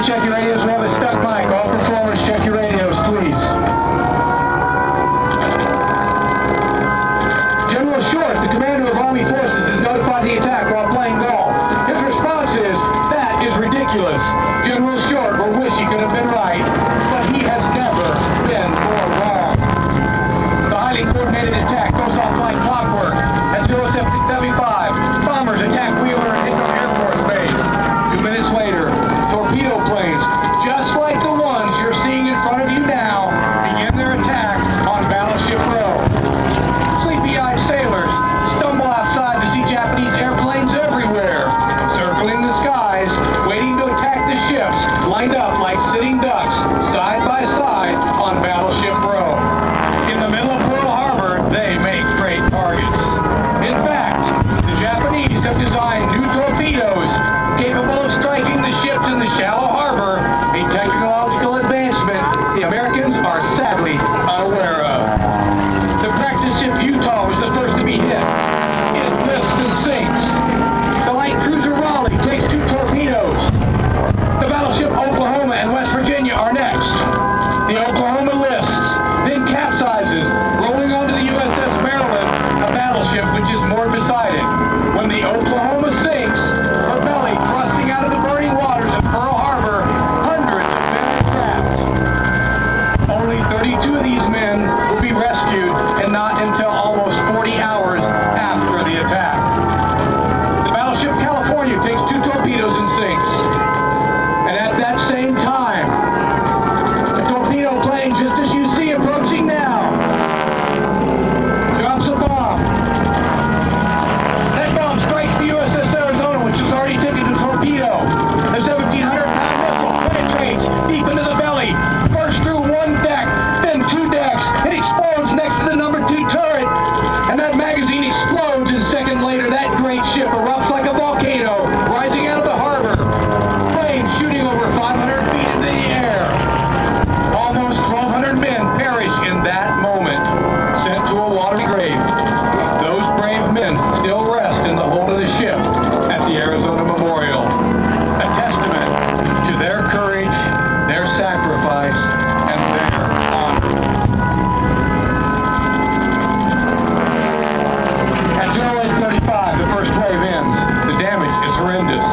check your radios. We have a stuck mic. All performers, check your radios, please. General Short, the commander of Army Forces, has notified the attack while playing golf. His response is, "That is ridiculous." General Short will wish he could have been right, but he has never been more wrong. The highly coordinated attack goes off like clockwork. At 07:75, bombers attack Wheeler and Hickam Air Force Base. 2 minutes later, torpedo planes, just like the ones you're seeing in front of you now, begin their attack on Battleship Row. Sleepy-eyed sailors stumble outside to see Japanese airplanes everywhere, circling the skies, waiting to attack the ships, lined up like sitting ducks, side by side on Battleship Row. In the middle of Pearl Harbor, they make great targets. In fact, the Japanese have designed new torpedoes capable of striking the ships in the shallow harbor, a technological advancement the Americans are sadly unaware of. The practice ship Utah was the first to be hit. It lists and sinks. The light cruiser Raleigh takes 2 torpedoes. The battleship Oklahoma and West Virginia are next. The Oklahoma lists, then capsizes, rolling onto the USS Maryland, a battleship which is moored beside it. When the Oklahoma sinks, her belly thrusting out of the burning waters of Pearl Harbor, hundreds of men are trapped. Only 32 of these men will be rescued, and not until almost 40 hours after the attack. The battleship California takes 2 torpedoes and sinks. And at that same time, a torpedo plane just as you see approaching now drops a bomb. That bomb strikes the USS Arizona, which is already tipping the torpedo. The 1,700-pound missile penetrates deep into the belly, first through 1 deck, then 2 decks. It explodes next to the number 2 turret, and that magazine explodes, and seconds later that great ship erupts like a volcano, rising out of the harbor. Flames shooting over 500 feet into the air. Almost 1,200 men perish in that moment, sent to a watery grave. Those brave men still rest in the hold of the ship at the Arizona Memorial, a testament to their courage, their sacrifice, and their honor. At 08:35, the first wave ends. The damage is horrendous.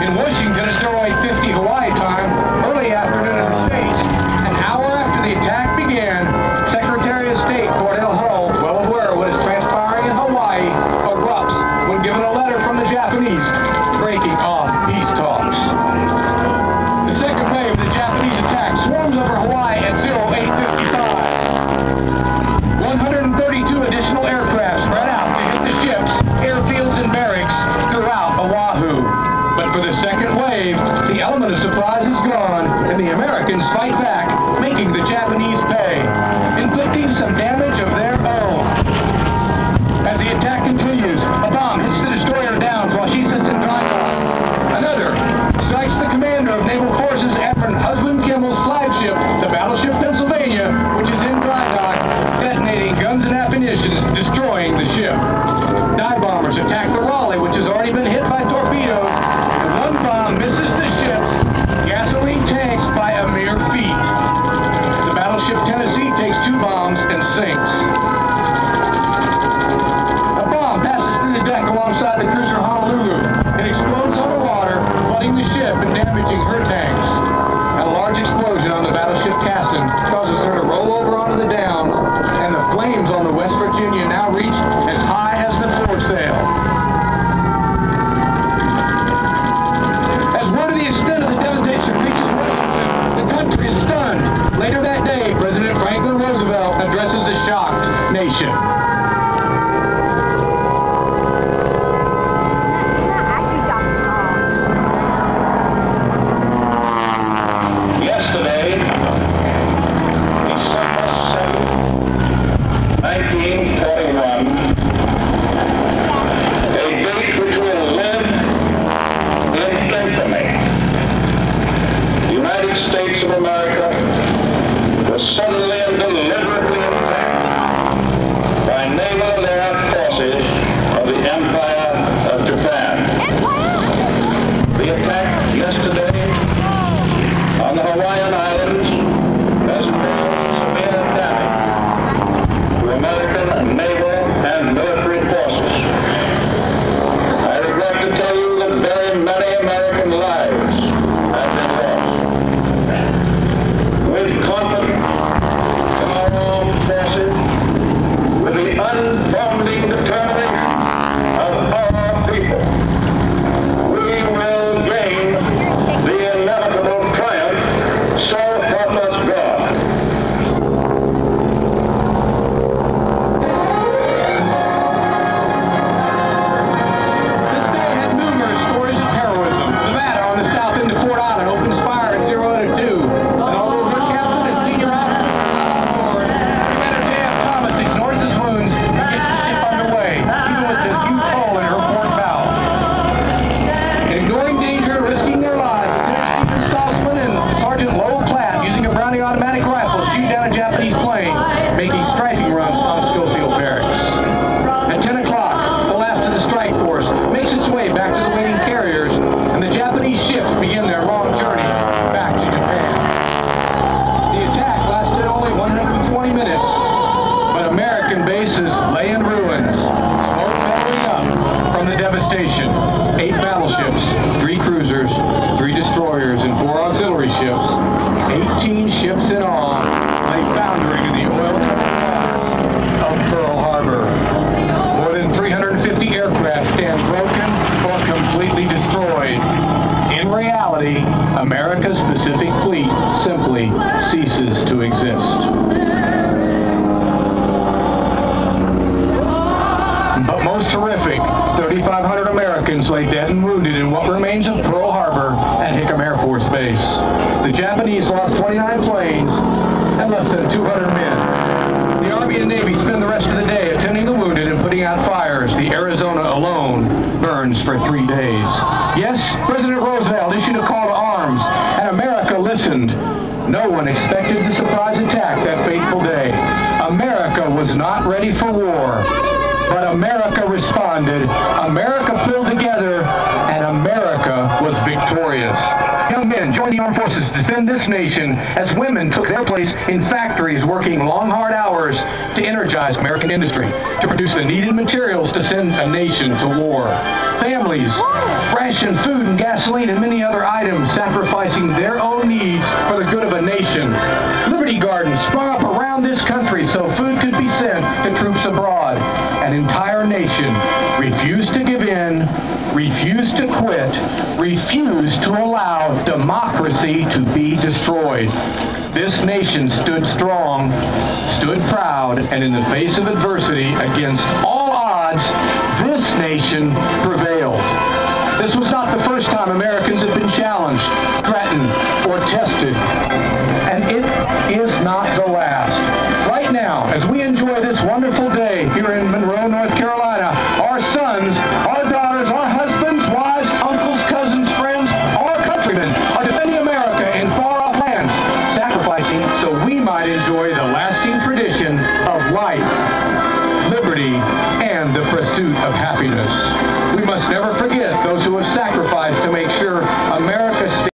In Washington at 08:50 Hawaii time, early afternoon in the States, an hour after the attack began, Secretary of State Cordell Hull, well aware of what is transpiring in Hawaii, erupts when given a letter from the Japanese breaking off peace talks. The second wave of the Japanese attack swarms over Hawaii at 08:55. 132 additional aircraft spread out to hit the ships, airfields, and barracks throughout Oahu. But for the second wave, the element of surprise is gone, and the Americans fight back, making the Japanese pay, inflicting some damage of their own. As the attack continues, a bomb hits the destroyer Downs while she sits in dry dock. Another strikes the commander of Naval Forces Admiral Husband Kimmel's flagship, the battleship Pennsylvania, which is in dry dock, detonating guns and ammunition, destroying the ship. Dive bombers attack the Raleigh, which has already been hit by torpedoes, and one bomb misses the ship's gasoline tanks by a mere feet. The battleship Tennessee takes 2 bombs and sinks. Japanese ships begin their long journey back to Japan. The attack lasted only 120 minutes, but American bases lay in ruins, smoke billowing up from the devastation. 8 battleships, 3 cruisers, 3 destroyers, and 4 auxiliary ships, 18 ships in all, lay foundering in the oil-covered waters of Pearl Harbor. More than 350 aircraft stand broken or completely destroyed. In reality, America's Pacific Fleet simply ceases to exist. But most horrific, 3,500 Americans lay dead and wounded in what remains of Pearl Harbor and Hickam Air Force Base. The Japanese lost 29 planes and less than 200 men. The Army and Navy spend the rest of the day attending the wounded and putting out fires. The Arizona alone burns for 3 days. Yes, President Roosevelt issued a call to arms, and America listened. No one expected the surprise attack that fateful day. America was not ready for war. But America responded, America pulled together, and America was victorious. Young men joined the armed forces to defend this nation as women took their place in factories working long, hard hours to energize American industry, to produce the needed materials to send a nation to war. Families rationed food and gasoline and many other items, sacrificing their own needs for the good of a nation. Liberty Gardens sprung up around this country so food could be sent to troops abroad. An entire nation refused to give in, refused to quit, refused to allow democracy to be destroyed. This nation stood strong, stood proud, and in the face of adversity, against all odds, this nation prevailed. This was not the first time Americans have been challenged, threatened, or tested, and it is not